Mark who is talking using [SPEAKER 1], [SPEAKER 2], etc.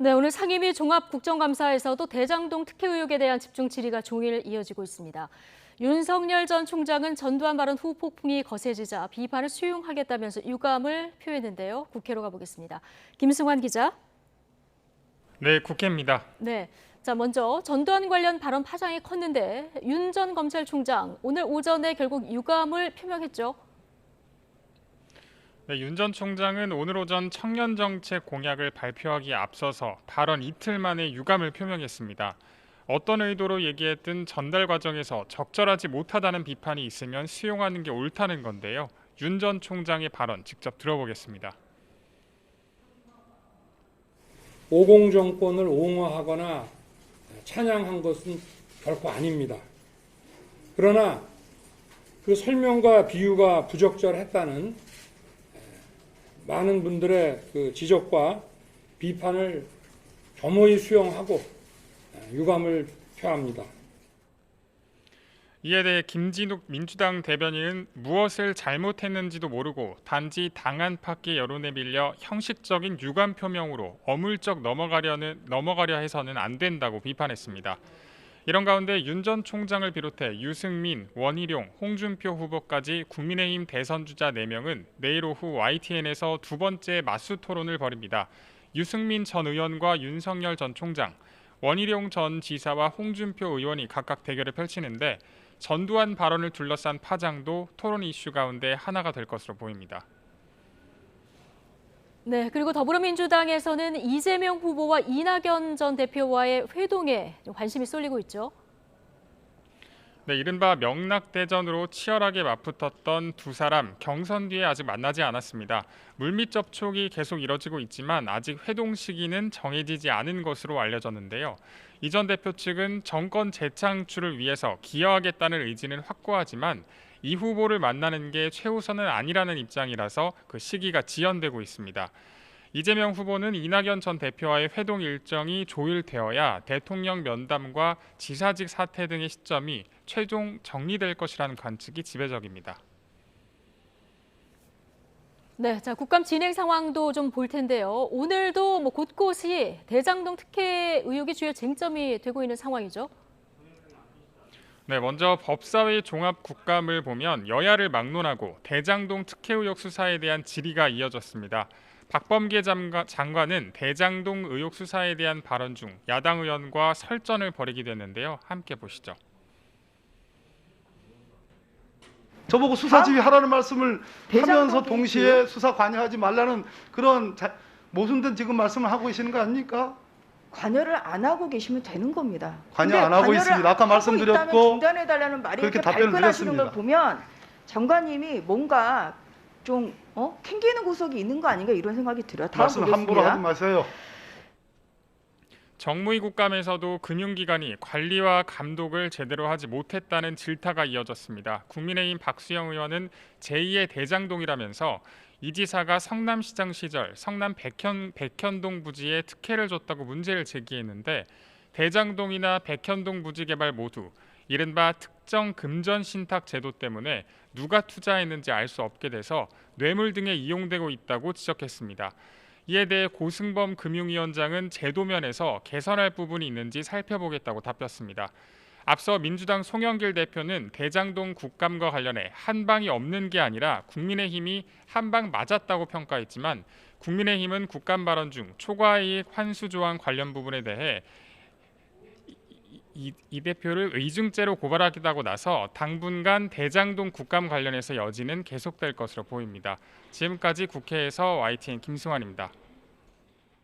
[SPEAKER 1] 네, 오늘 상임위 종합국정감사에서도 대장동 특혜 의혹에 대한 집중 질의가 종일 이어지고 있습니다. 윤석열 전 총장은 전두환 발언 후 폭풍이 거세지자 비판을 수용하겠다면서 유감을 표했는데요. 국회로 가보겠습니다. 김승환 기자.
[SPEAKER 2] 네, 국회입니다.
[SPEAKER 1] 네, 자 먼저 전두환 관련 발언 파장이 컸는데 윤 전 검찰총장 오늘 오전에 결국 유감을 표명했죠.
[SPEAKER 2] 네, 윤 전 총장은 오늘 오전 청년정책 공약을 발표하기에 앞서서 발언 이틀 만에 유감을 표명했습니다. 어떤 의도로 얘기했든 전달 과정에서 적절하지 못하다는 비판이 있으면 수용하는 게 옳다는 건데요. 윤 전 총장의 발언 직접 들어보겠습니다.
[SPEAKER 3] 50 정권을 옹호하거나 찬양한 것은 결코 아닙니다. 그러나 그 설명과 비유가 부적절했다는 많은 분들의 그 지적과 비판을 겸허히 수용하고 유감을 표합니다.
[SPEAKER 2] 이에 대해 김진욱 민주당 대변인은 무엇을 잘못했는지도 모르고 단지 당한 파기 여론에 밀려 형식적인 유감 표명으로 어물쩍 넘어가려 해서는 안 된다고 비판했습니다. 이런 가운데 윤 전 총장을 비롯해 유승민, 원희룡, 홍준표 후보까지 국민의힘 대선주자 4명은 내일 오후 YTN에서 두 번째 맞수 토론을 벌입니다. 유승민 전 의원과 윤석열 전 총장, 원희룡 전 지사와 홍준표 의원이 각각 대결을 펼치는데 전두환 발언을 둘러싼 파장도 토론 이슈 가운데 하나가 될 것으로 보입니다.
[SPEAKER 1] 네, 그리고 더불어민주당에서는 이재명 후보와 이낙연 전 대표와의 회동에 관심이 쏠리고 있죠.
[SPEAKER 2] 네, 이른바 명락대전으로 치열하게 맞붙었던 두 사람 경선 뒤에 아직 만나지 않았습니다. 물밑 접촉이 계속 이뤄지고 있지만 아직 회동 시기는 정해지지 않은 것으로 알려졌는데요. 이 전 대표 측은 정권 재창출을 위해서 기여하겠다는 의지는 확고하지만 이 후보를 만나는 게 최우선은 아니라는 입장이라서 그 시기가 지연되고 있습니다. 이재명 후보는 이낙연 전 대표와의 회동 일정이 조율되어야 대통령 면담과 지사직 사퇴 등의 시점이 최종 정리될 것이라는 관측이 지배적입니다.
[SPEAKER 1] 네, 자 국감 진행 상황도 좀 볼 텐데요. 오늘도 곳곳이 대장동 특혜 의혹이 주요 쟁점이 되고 있는 상황이죠.
[SPEAKER 2] 네, 먼저 법사위 종합국감을 보면 여야를 막론하고 대장동 특혜 의혹 수사에 대한 질의가 이어졌습니다. 박범계 장관은 대장동 의혹 수사에 대한 발언 중 야당 의원과 설전을 벌이기도 했는데요. 함께 보시죠.
[SPEAKER 4] 저보고 수사 지휘하라는 말씀을 하면서
[SPEAKER 5] 대장동
[SPEAKER 4] 동시에 수사 관여하지 말라는 그런 모순된 지금 말씀을 하고 계시는 거 아닙니까?
[SPEAKER 5] 관여를 안 하고 계시면 되는 겁니다.
[SPEAKER 4] 관여
[SPEAKER 5] 근데
[SPEAKER 4] 안 하고
[SPEAKER 5] 관여를
[SPEAKER 4] 있습니다. 아까
[SPEAKER 5] 하고
[SPEAKER 4] 말씀드렸고
[SPEAKER 5] 있다면 중단해달라는 말이
[SPEAKER 4] 그렇게
[SPEAKER 5] 이렇게
[SPEAKER 4] 답변을
[SPEAKER 5] 발끈하시는 걸
[SPEAKER 4] 드렸습니다.
[SPEAKER 5] 보면 장관님이 뭔가 좀 캥기는 구석이 있는 거 아닌가 이런 생각이 들어요. 다음
[SPEAKER 4] 말씀 함부로 하지
[SPEAKER 5] 보겠습니다.
[SPEAKER 4] 마세요.
[SPEAKER 2] 정무위 국감에서도 금융기관이 관리와 감독을 제대로 하지 못했다는 질타가 이어졌습니다. 국민의힘 박수영 의원은 제2의 대장동이라면서 이 지사가 성남시장 시절 성남 백현동 부지에 특혜를 줬다고 문제를 제기했는데 대장동이나 백현동 부지 개발 모두 이른바 특정 금전 신탁 제도 때문에 누가 투자했는지 알 수 없게 돼서 뇌물 등에 이용되고 있다고 지적했습니다. 이에 대해 고승범 금융위원장은 제도면에서 개선할 부분이 있는지 살펴보겠다고 답했습니다. 앞서 민주당 송영길 대표는 대장동 국감과 관련해 한방이 없는 게 아니라 국민의힘이 한방 맞았다고 평가했지만 국민의힘은 국감 발언 중 초과이익 환수 조항 관련 부분에 대해 이 대표를 의중죄로 고발하기도 나서 당분간 대장동 국감 관련해서 여지는 계속될 것으로 보입니다. 지금까지 국회에서 YTN 김승환입니다.